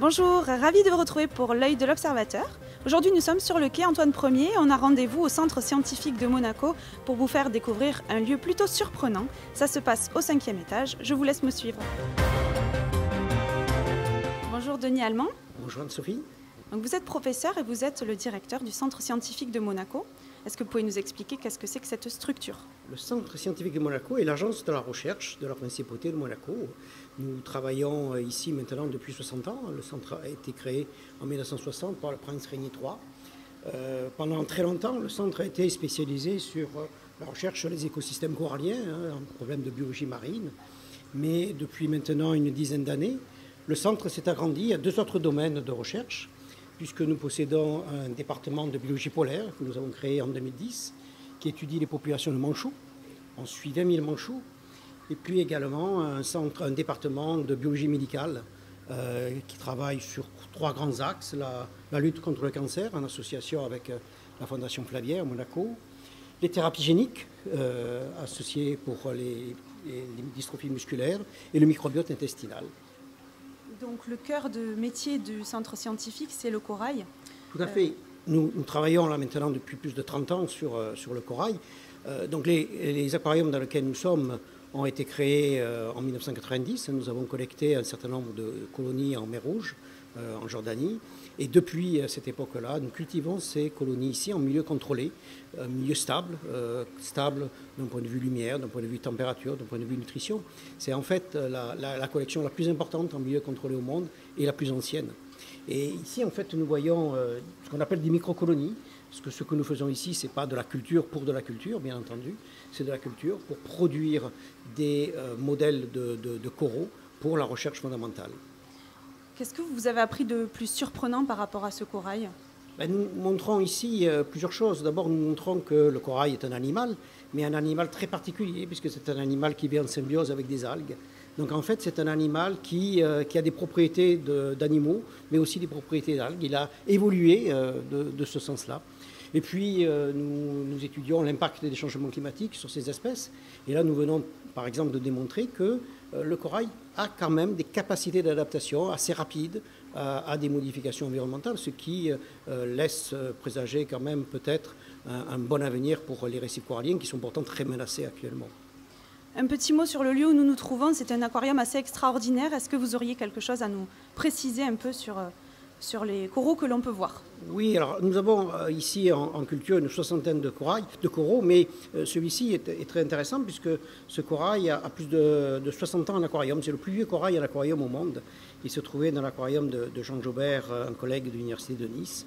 Bonjour, ravi de vous retrouver pour l'œil de l'observateur. Aujourd'hui nous sommes sur le quai Antoine Ier et on a rendez-vous au Centre scientifique de Monaco pour vous faire découvrir un lieu plutôt surprenant. Ça se passe au 5e étage, je vous laisse me suivre. Bonjour Denis Allemand. Bonjour Anne-Sophie. Donc vous êtes professeur et vous êtes le directeur du Centre scientifique de Monaco. Est-ce que vous pouvez nous expliquer qu'est-ce que c'est que cette structure? Le Centre scientifique de Monaco est l'agence de la recherche de la principauté de Monaco. Nous travaillons ici maintenant depuis 60 ans. Le centre a été créé en 1960 par le prince Régnier III. Pendant très longtemps, le centre a été spécialisé sur la recherche sur les écosystèmes coralliens, un problème de biologie marine. Mais depuis maintenant une dizaine d'années, le centre s'est agrandi à deux autres domaines de recherche, puisque nous possédons un département de biologie polaire que nous avons créé en 2010, qui étudie les populations de manchots. On suit 20 000 manchots. Et puis également un département de biologie médicale qui travaille sur trois grands axes. La lutte contre le cancer en association avec la Fondation Flavière à Monaco. Les thérapies géniques associées pour les dystrophies musculaires et le microbiote intestinal. Donc le cœur de métier du centre scientifique, c'est le corail. Tout à fait. Nous travaillons là maintenant depuis plus de 30 ans sur le corail. Donc les aquariums dans lesquels nous sommes ont été créés en 1990. Nous avons collecté un certain nombre de colonies en mer Rouge, en Jordanie. Et depuis cette époque-là, nous cultivons ces colonies ici en milieu contrôlé, un milieu stable d'un point de vue lumière, d'un point de vue température, d'un point de vue nutrition. C'est en fait la collection la plus importante en milieu contrôlé au monde et la plus ancienne. Et ici, en fait, nous voyons ce qu'on appelle des microcolonies. Parce que ce que nous faisons ici, ce n'est pas de la culture pour de la culture, bien entendu. C'est de la culture pour produire des modèles de coraux pour la recherche fondamentale. Qu'est-ce que vous avez appris de plus surprenant par rapport à ce corail? Nous montrons ici plusieurs choses. D'abord, nous montrons que le corail est un animal, mais un animal très particulier, puisque c'est un animal qui vit en symbiose avec des algues. Donc en fait, c'est un animal qui a des propriétés d'animaux, mais aussi des propriétés d'algues. Il a évolué de ce sens-là. Et puis, nous étudions l'impact des changements climatiques sur ces espèces. Et là, nous venons, par exemple, de démontrer que le corail a quand même des capacités d'adaptation assez rapides à des modifications environnementales, ce qui laisse présager quand même peut-être un bon avenir pour les récifs coralliens qui sont pourtant très menacés actuellement. Un petit mot sur le lieu où nous nous trouvons. C'est un aquarium assez extraordinaire. Est-ce que vous auriez quelque chose à nous préciser un peu sur les coraux que l'on peut voir? Oui, alors nous avons ici en culture une soixantaine de coraux, mais celui-ci est très intéressant puisque ce corail a plus de 60 ans en aquarium. C'est le plus vieux corail en aquarium au monde. Il se trouvait dans l'aquarium de Jean Jaubert, un collègue de l'université de Nice,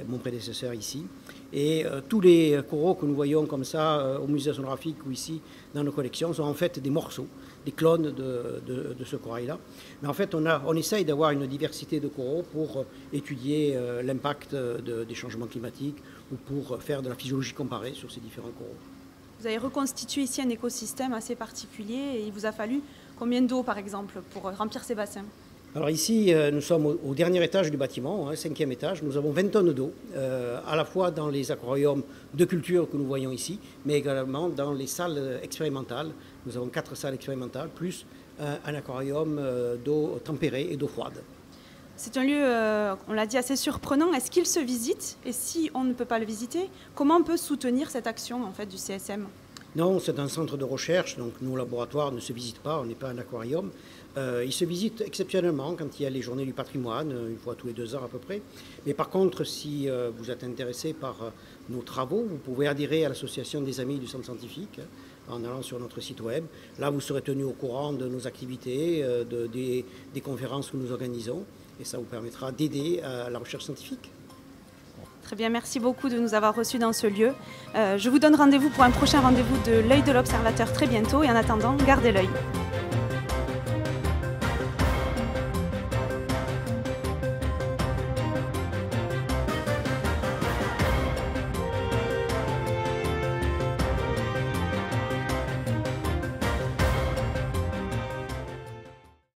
mon prédécesseur ici. Et tous les coraux que nous voyons comme ça au musée océanographique ou ici dans nos collections sont en fait des morceaux, des clones de ce corail-là. Mais en fait, on essaye d'avoir une diversité de coraux pour étudier l'impact des changements climatiques ou pour faire de la physiologie comparée sur ces différents coraux. Vous avez reconstitué ici un écosystème assez particulier et il vous a fallu combien d'eau, par exemple, pour remplir ces bassins? Alors ici, nous sommes au dernier étage du bâtiment, 5e étage. Nous avons 20 tonnes d'eau, à la fois dans les aquariums de culture que nous voyons ici, mais également dans les salles expérimentales. Nous avons 4 salles expérimentales, plus un aquarium d'eau tempérée et d'eau froide. C'est un lieu, on l'a dit, assez surprenant. Est-ce qu'il se visite? Et si on ne peut pas le visiter, comment on peut soutenir cette action en fait, du CSM? Non, c'est un centre de recherche, donc nos laboratoires ne se visitent pas, on n'est pas un aquarium. Ils se visitent exceptionnellement quand il y a les journées du patrimoine, une fois tous les 2 ans à peu près. Mais par contre, si vous êtes intéressé par nos travaux, vous pouvez adhérer à l'association des amis du centre scientifique en allant sur notre site web. Là, vous serez tenu au courant de nos activités, des conférences que nous organisons, et ça vous permettra d'aider à la recherche scientifique. Très bien, merci beaucoup de nous avoir reçus dans ce lieu. Je vous donne rendez-vous pour un prochain rendez-vous de l'œil de l'observateur très bientôt et en attendant, gardez l'œil.